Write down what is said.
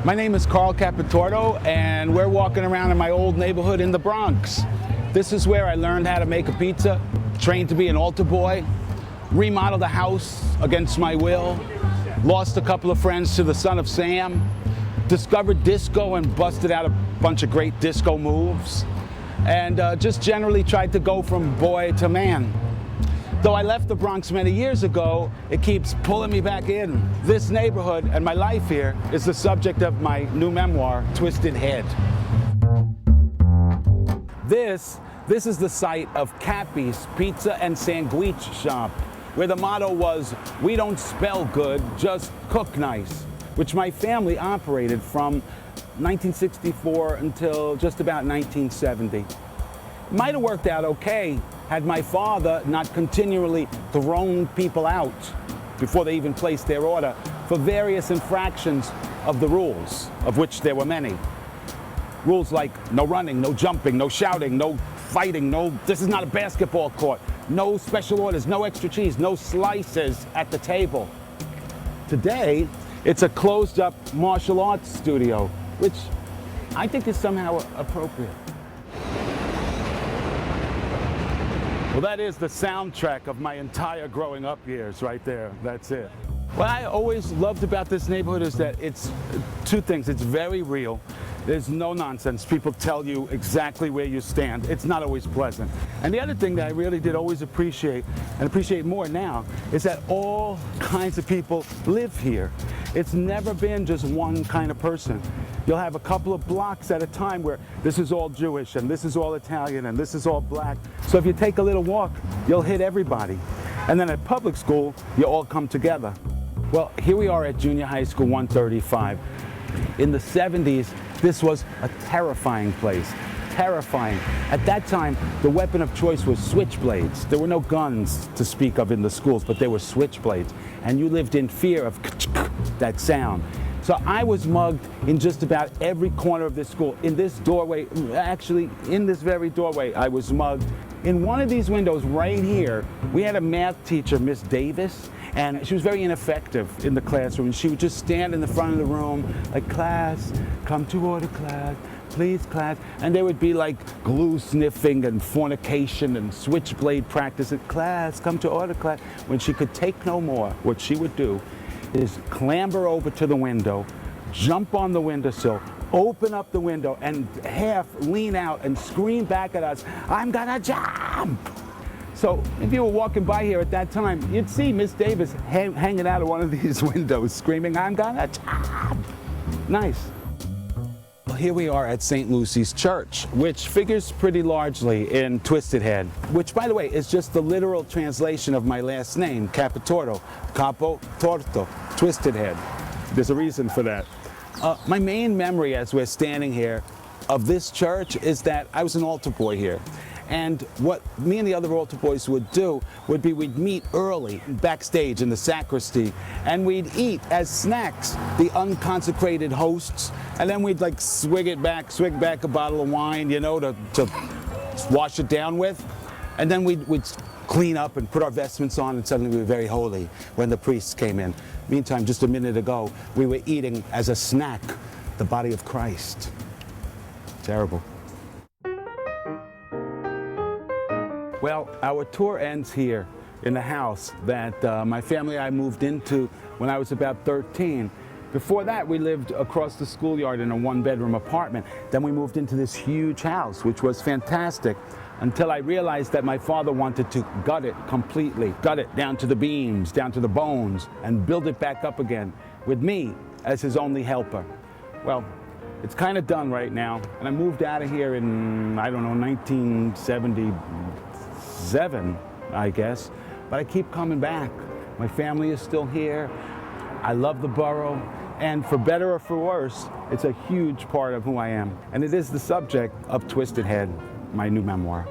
My name is Carl Capotorto, and we're walking around in my old neighborhood in the Bronx. This is where I learned how to make a pizza, trained to be an altar boy, remodeled a house against my will, lost a couple of friends to the Son of Sam, discovered disco and busted out a bunch of great disco moves, and just generally tried to go from boy to man. Though I left the Bronx many years ago, it keeps pulling me back in. This neighborhood and my life here is the subject of my new memoir, Twisted Head. This is the site of Cappi's Pizza and Sangwheech shop, where the motto was, "We don't spell good, just cook nice," which my family operated from 1964 until just about 1970. Might have worked out okay had my father not continually thrown people out before they even placed their order for various infractions of the rules, of which there were many. Rules like no running, no jumping, no shouting, no fighting, no, this is not a basketball court, no special orders, no extra cheese, no slices at the table. Today, it's a closed-up martial arts studio, which I think is somehow appropriate. Well, that is the soundtrack of my entire growing up years right there. That's it. What I always loved about this neighborhood is that it's two things. It's very real. There's no nonsense. People tell you exactly where you stand. It's not always pleasant. And the other thing that I really did always appreciate, and appreciate more now, is that all kinds of people live here. It's never been just one kind of person. You'll have a couple of blocks at a time where this is all Jewish, and this is all Italian, and this is all black. So if you take a little walk, you'll hit everybody. And then at public school, you all come together. Well, here we are at Junior High School 135. In the 70s, this was a terrifying place. Terrifying. At that time, the weapon of choice was switchblades. There were no guns to speak of in the schools, but there were switchblades. And you lived in fear of that sound. So I was mugged in just about every corner of this school. In this doorway, actually in this very doorway, I was mugged. In one of these windows right here, we had a math teacher, Miss Davis, and she was very ineffective in the classroom. And she would just stand in the front of the room, like, "Class, come to order, class, please, class." And there would be like glue sniffing and fornication and switchblade practice. And, "Class, come to order, class." When she could take no more, what she would do is clamber over to the window, jump on the windowsill, open up the window, and half lean out and scream back at us, "I'm gonna jump!" So if you were walking by here at that time, you'd see Miss Davis hanging out of one of these windows screaming, "I'm gonna jump!" Nice. Well, here we are at St. Lucy's Church, which figures pretty largely in Twisted Head, which, by the way, is just the literal translation of my last name, Capotorto, Capotorto, Twisted Head. There's a reason for that. My main memory as we're standing here of this church is that I was an altar boy here. And what me and the other altar boys would do would be we'd meet early backstage in the sacristy, and we'd eat as snacks the unconsecrated hosts, and then we'd like swig back a bottle of wine, you know, to wash it down with. And then we'd clean up and put our vestments on, and suddenly we were very holy when the priests came in. Meantime, just a minute ago, we were eating as a snack the body of Christ. Terrible. Well, our tour ends here in the house that my family and I moved into when I was about 13. Before that, we lived across the schoolyard in a one-bedroom apartment. Then we moved into this huge house, which was fantastic, until I realized that my father wanted to gut it completely, gut it down to the beams, down to the bones, and build it back up again, with me as his only helper. Well, it's kind of done right now, and I moved out of here in, I don't know, 1977, I guess, but I keep coming back. My family is still here. I love the borough, and for better or for worse, it's a huge part of who I am. And it is the subject of Twisted Head, my new memoir.